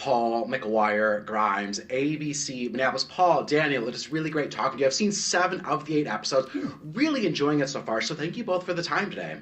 Paul, McGuire, Grimes, ABC, Minneapolis, Paul, Daniel. It is really great talking to you. I've seen 7 of the 8 episodes. Really enjoying it so far. So thank you both for the time today.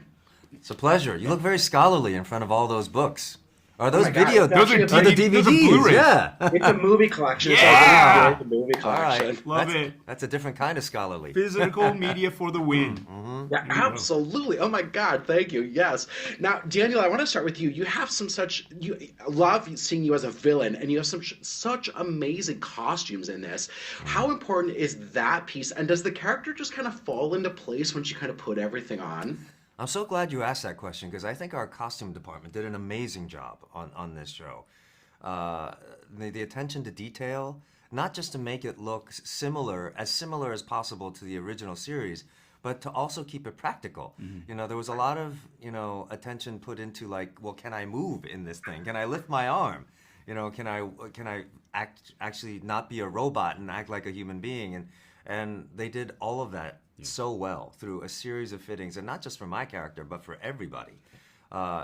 It's a pleasure. You look very scholarly in front of all those books. Are Oh those my God, video? it's Those are actually the those are DVDs. Blu-rays. Yeah. It's a movie collection. So Yeah. I really enjoyed the movie All collection. right. Love it. That's a different kind of scholarly. Physical media for the win. Yeah, absolutely. Oh my God, thank you. Yes. Now, Daniel, I want to start with you. You have I love seeing you as a villain, and you have such amazing costumes in this. How important is that piece, and does the character just kind of fall into place once you kind of put everything on? I'm so glad you asked that question because I think our costume department did an amazing job on this show. The attention to detail, not just to make it look similar as possible to the original series, but to also keep it practical. You know, there was a lot of, attention put into like, well, can I move in this thing? Can I lift my arm? You know, can I actually not be a robot and act like a human being? And they did all of that so well through a series of fittings, and not just for my character, but for everybody.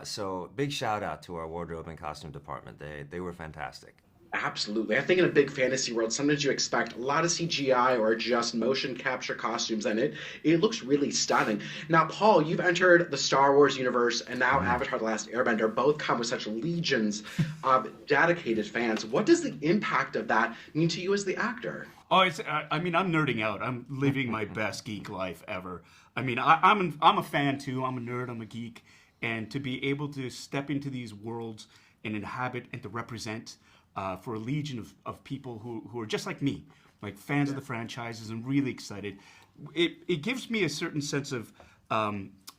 So big shout out to our wardrobe and costume department. They were fantastic. Absolutely. I think in a big fantasy world, sometimes you expect a lot of CGI or just motion capture costumes, and it looks really stunning. Now, Paul, you've entered the Star Wars universe, and now Avatar: The Last Airbender both come with such legions of dedicated fans. What does the impact of that mean to you as the actor? Oh, I'm nerding out. I'm living my best geek life ever. I mean, I'm a fan too. I'm a nerd. I'm a geek. And to be able to step into these worlds and inhabit and to represent for a legion of people who are just like me, like fans of the franchises and really excited, it gives me a certain sense of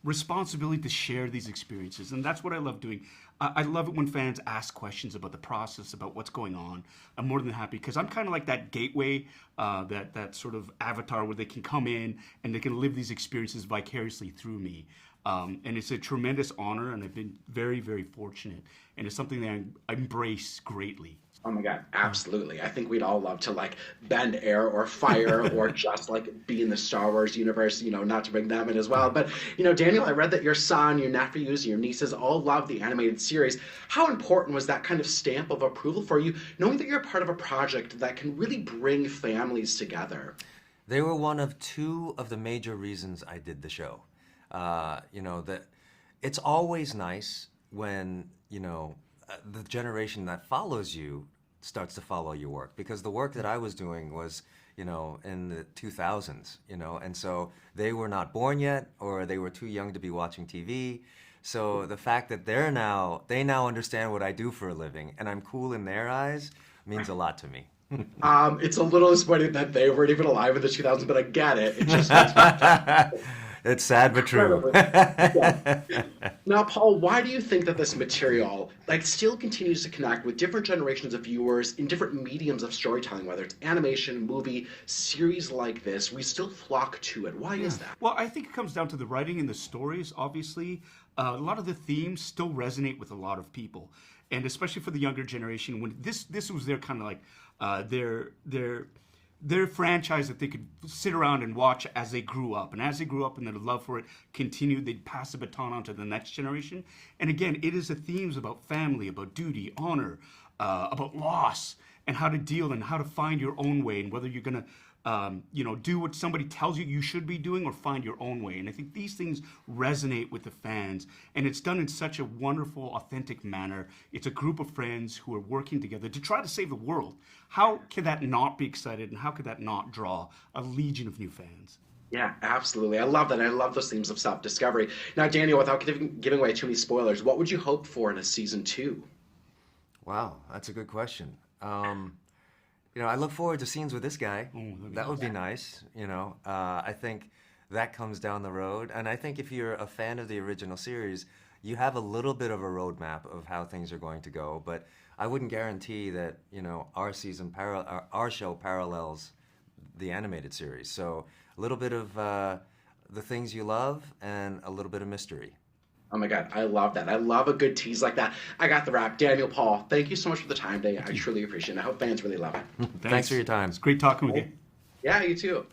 responsibility to share these experiences. And that's what I love doing. I love it when fans ask questions about the process, about what's going on. I'm more than happy because I'm kind of like that gateway, that sort of avatar where they can come in and they can live these experiences vicariously through me. And it's a tremendous honor, and I've been very, very fortunate. And it's something that I embrace greatly. Oh my God, absolutely. I think we'd all love to like bend air or fire or just like be in the Star Wars universe, not to bring them in as well. But, Daniel, I read that your son, your nephews, your nieces all love the animated series. How important was that kind of stamp of approval for you, knowing that you're part of a project that can really bring families together? They were one of 2 of the major reasons I did the show. That it's always nice when, the generation that follows you starts to follow your work, because the work that I was doing was, in the 2000s, and so they were not born yet, or they were too young to be watching TV. So the fact that they now understand what I do for a living and I'm cool in their eyes means a lot to me. It's a little disappointing that they weren't even alive in the 2000s, but I get it. It just It's sad but true. Yeah. Now, Paul, why do you think that this material still continues to connect with different generations of viewers in different mediums of storytelling, whether it's animation, movie, series like this? We still flock to it. Why is that? Well, I think it comes down to the writing and the stories, obviously. A lot of the themes still resonate with a lot of people. And especially for the younger generation, when this was their kind of like their franchise that they could sit around and watch as they grew up. And as they grew up and their love for it continued, they'd pass the baton on to the next generation. And again, it is the themes about family, about duty, honor, about loss, and how to deal and how to find your own way, and whether you're going to do what somebody tells you should be doing or find your own way. And I think these things resonate with the fans, and it's done in such a wonderful, authentic manner. It's a group of friends who are working together to try to save the world. How can that not be excited, and how could that not draw a legion of new fans? Yeah, absolutely. I love that. I love those themes of self-discovery. Now, Daniel, without giving away too many spoilers, what would you hope for in a season 2? Wow, that's a good question. I look forward to scenes with this guy. That would be nice. I think that comes down the road. And I think if you're a fan of the original series, you have a little bit of a roadmap of how things are going to go. But I wouldn't guarantee that, our show parallels the animated series. So a little bit of the things you love and a little bit of mystery. Oh my God, I love that. I love a good tease like that. I got the wrap. Daniel, Paul, thank you so much for the time today. I truly appreciate it. I hope fans really love it. Thanks for your time. It's great talking with you. Yeah, you too.